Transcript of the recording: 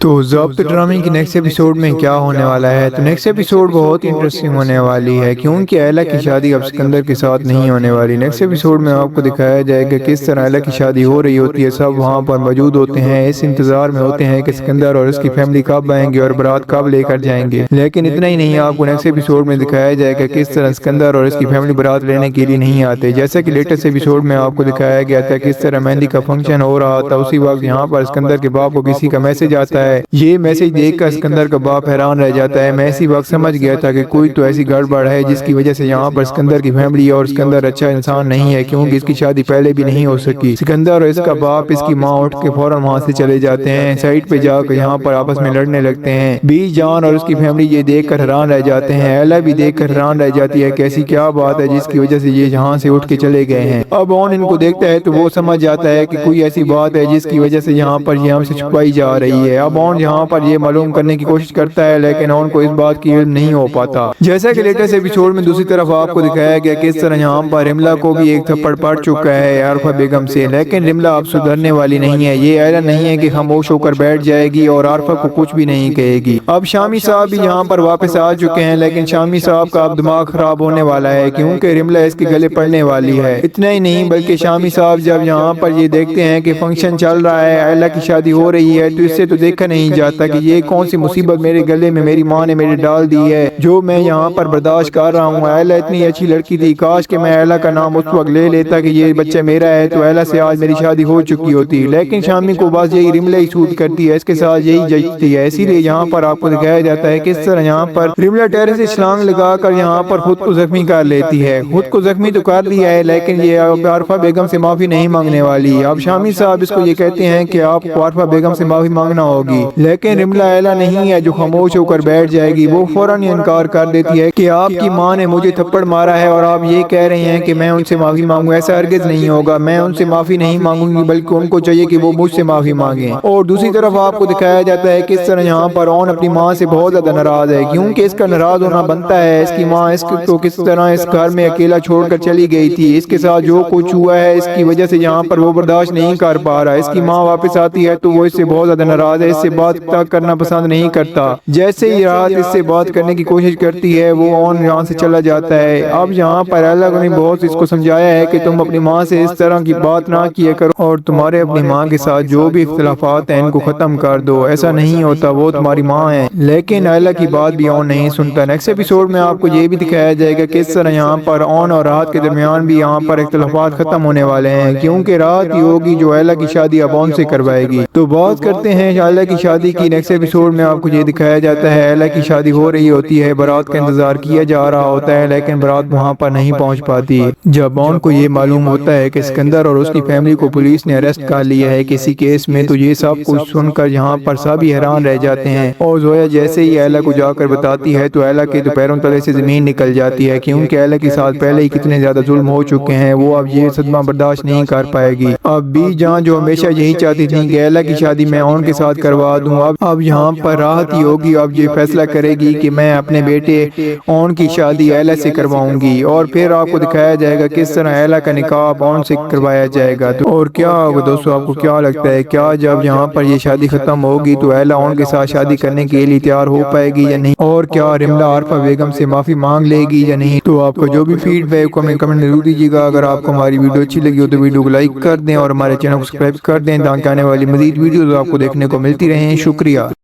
تو ضابطہ ڈرامے کی نیکسٹ ایپیسوڈ میں کیا ہونے والا ہے؟ تو نیکسٹ ایپیسوڈ بہت انٹرسٹنگ ہونے والی ہے، کیونکہ ایلا کی شادی اب سکندر کے ساتھ نہیں ہونے والی۔ نیکسٹ ایپیسوڈ میں آپ کو دکھایا جائے گا کس طرح ایلا کی شادی ہو رہی ہوتی ہے، سب وہاں پر موجود ہوتے ہیں، اس انتظار میں ہوتے ہیں کہ سکندر اور اس کی فیملی کب آئیں گے اور بارات کب لے کر جائیں گے۔ لیکن اتنا ہی نہیں، آپ کو نیکسٹ ایپیسوڈ میں دکھایا جائے گا کس طرح سکندر اور اس کی فیملی بارات لینے کے لیے نہیں آتے، جیسا کہ لیٹسٹ ایپیسوڈ میں آپ کو دکھایا گیا تھا کس طرح مہندی کا فنکشن ہو رہا تھا، اسی وقت یہاں پر سکندر کے باپ کو کسی کا میسج آتا ہے۔ یہ میسج دیکھ کر سکندر کا باپ حیران رہ جاتا ہے۔ میں اسی وقت سمجھ گیا تھا کہ کوئی تو ایسی گڑبڑ ہے جس کی وجہ سے یہاں پر سکندر کی فیملی اور سکندر اچھا انسان نہیں ہے، کیونکہ اس کی شادی پہلے بھی نہیں ہو سکی۔ سکندر اور اس کا باپ اس کی ماں اٹھ کے فوراً وہاں سے چلے جاتے ہیں، سائٹ پہ جا کر یہاں پر آپس میں لڑنے لگتے ہیں۔ بیچ جان اور اس کی فیملی یہ دیکھ کر حیران رہ جاتے ہیں، ایلا بھی دیکھ کر حیران رہ جاتی ہے کہ ایسی کیا بات ہے جس کی وجہ سے یہ یہاں سے اٹھ کے چلے گئے ہیں۔ اب اون ان کو دیکھتا ہے تو وہ سمجھ جاتا ہے کہ کوئی ایسی بات ہے جس کی وجہ سے یہاں پر یہ ہم سے چھپائی جا رہی ہے۔ اب اون یہاں پر یہ معلوم کرنے کی کوشش کرتا ہے، لیکن اون کو اس بات کی علم نہیں ہو پاتا۔ جیسا کہ لیٹسٹ ایپیسوڈ میں دوسری طرف آپ کو دکھایا گیا کہ اس طرح یہاں پر رملا کو بھی ایک تھپڑ پڑ چکا ہے عارفہ بیگم سے، لیکن رملا اب سدھرنے والی نہیں ہے۔ یہ ایلا نہیں ہے کہ خاموش ہو کر بیٹھ جائے گی اور عارفہ کو کچھ بھی نہیں کہے گی۔ اب شامی صاحب بھی یہاں پر واپس آ چکے ہیں، لیکن شامی صاحب کا اب دماغ خراب ہونے والا ہے، کیونکہ رملا اس کے گلے پڑنے والی ہے۔ اتنا ہی نہیں بلکہ شامی صاحب جب یہاں پر یہ دیکھتے ہیں کہ فنکشن چل رہا ہے، ایلا کی شادی ہو رہی ہے، تو اس سے تو دیکھا نہیں جاتا کہ یہ کون سی مصیبت میرے گلے میں میری ماں نے میرے ڈال دی ہے، جو میں یہاں پر برداشت کر رہا ہوں۔ ایلا اتنی اچھی لڑکی تھی، کاش کہ میں ایلا کا نام اس وقت لے لیتا کہ یہ بچہ میرا ہے، تو ایلا سے آج میری شادی ہو چکی ہوتی۔ لیکن شامی کو بس یہی رملا ہی سوٹ کرتی ہے، اس کے ساتھ یہی جچتی ہے، اسی لیے یہاں پر آپ کو دکھایا جاتا ہے کس طرح یہاں پر رملا ٹیرے سے چھلانگ لگا کر یہاں پر خود کو زخمی کر لیتی ہے۔ خود کو زخمی تو کر لیا ہے، لیکن یہ اب عارفہ بیگم سے معافی نہیں مانگنے والی۔ اب شامی صاحب اس کو یہ کہتے ہیں کہ آپ کو عارفہ بیگم سے معافی مانگنا ہوگی، لیکن رملا ایلا نہیں ہے جو خاموش ہو کر بیٹھ جائے گی، وہ فوراً انکار کر دیتی ہے کہ آپ کی ماں نے مجھے تھپڑ مارا ہے اور آپ یہ کہہ رہے ہیں کہ میں ان سے معافی مانگوں، ایسا ہرگز نہیں ہوگا، میں ان سے معافی نہیں مانگوں گی، بلکہ ان کو چاہیے کہ وہ مجھ سے معافی مانگیں۔ اور دوسری طرف آپ کو دکھایا جاتا ہے کس طرح یہاں پر اون اپنی ماں سے بہت زیادہ ناراض ہے، کیونکہ اس کا ناراض ہونا بنتا ہے۔ اس کی ماں اس کو کس طرح اس گھر میں اکیلا چھوڑ کر چلی گئی تھی، اس کے ساتھ جو کچھ ہوا ہے اس کی وجہ سے یہاں پر وہ برداشت نہیں کر پا رہا۔ اس کی ماں واپس آتی ہے تو وہ اس سے بہت زیادہ ناراض ہے، اس سے بات کرنا پسند نہیں کرتا۔ جیسے ہی رات اس سے بات کرنے کی کوشش کرتی ہے، وہ اون یہاں سے چلا جاتا ہے۔ اب یہاں پر ایلا نے بہت اس کو سمجھایا ہے کہ تم اپنی ماں سے اس طرح کی بات نہ کیا کرو اور تمہارے اپنی ماں کے ساتھ جو بھی اختلافات ہیں ان کو ختم کر دو، ایسا نہیں ہوتا، وہ تمہاری ماں ہے۔ لیکن ایلا کی بات بھی اون نہیں سنتا۔ نیکسٹ ایپیسوڈ میں آپ کو یہ بھی دکھایا جائے گا کس طرح یہاں پر اون اور رات کے درمیان بھی یہاں پر اختلافات ختم ہونے والے ہیں، کیونکہ رات ہی ہوگی جو ایلا کی شادی اب اون سے کروائے گی۔ تو بات کرتے ہیں ایلا کی شادی کی۔ نیکسٹ ایپیسوڈ میں آپ کو یہ دکھایا جاتا ہے ایلا کی شادی ہو رہی ہوتی ہے، بارات کا انتظار کیا جا رہا ہوتا ہے، لیکن بارات وہاں پر نہیں پہنچ پاتی۔ جب اون کو یہ معلوم ہوتا ہے کہ سکندر اور اس کی فیملی کو پولیس نے اریسٹ کر لیا ہے کسی کیس میں، تو یہ سب کچھ سن کر یہاں پر سبھی حیران رہ جاتے ہیں۔ اور زویا جیسے ہی ایلا کو جا کر بتاتی ہے تو ایلا کے تو پیروں تلے سے زمین نکل جاتی ہے، کیونکہ ایلا کے ساتھ پہلے ہی کتنے زیادہ ظلم ہو چکے ہیں، وہ اب یہ صدمہ برداشت نہیں کر پائے گی۔ اب بی جان جو ہمیشہ یہی چاہتی تھی کہ ایلا کی شادی میں اون کے ساتھ کروا دوں، اب یہاں پر راحت ہی ہوگی، اب یہ فیصلہ کرے گی کہ میں اپنے بیٹے اون کی شادی ایلا سے کرواؤں گی۔ اور پھر آپ کو دکھایا جائے گا کس طرح ایلا کا نکاح اون سے کروایا جائے گا۔ اور کیا ہوگا دوستو، آپ کو کیا لگتا ہے، کیا جب یہاں پر یہ شادی ختم ہوگی تو ایلا اون کے ساتھ شادی کرنے کے لیے تیار ہو پائے گی یا نہیں؟ اور کیا رملا عارفہ بیگم سے معافی مانگ لے گی یا نہیں؟ تو آپ کا جو بھی فیڈ بیک کو کمنٹ ضرور دیجیے گا۔ اگر آپ کو ہماری ویڈیو اچھی لگی ہو تو ویڈیو کو لائک کر دیں اور ہمارے چینل کو سبسکرائب کر دیں تاکہ آنے والی مزید ویڈیوز آپ کو دیکھنے کو ملتی رہیں۔ شکریہ۔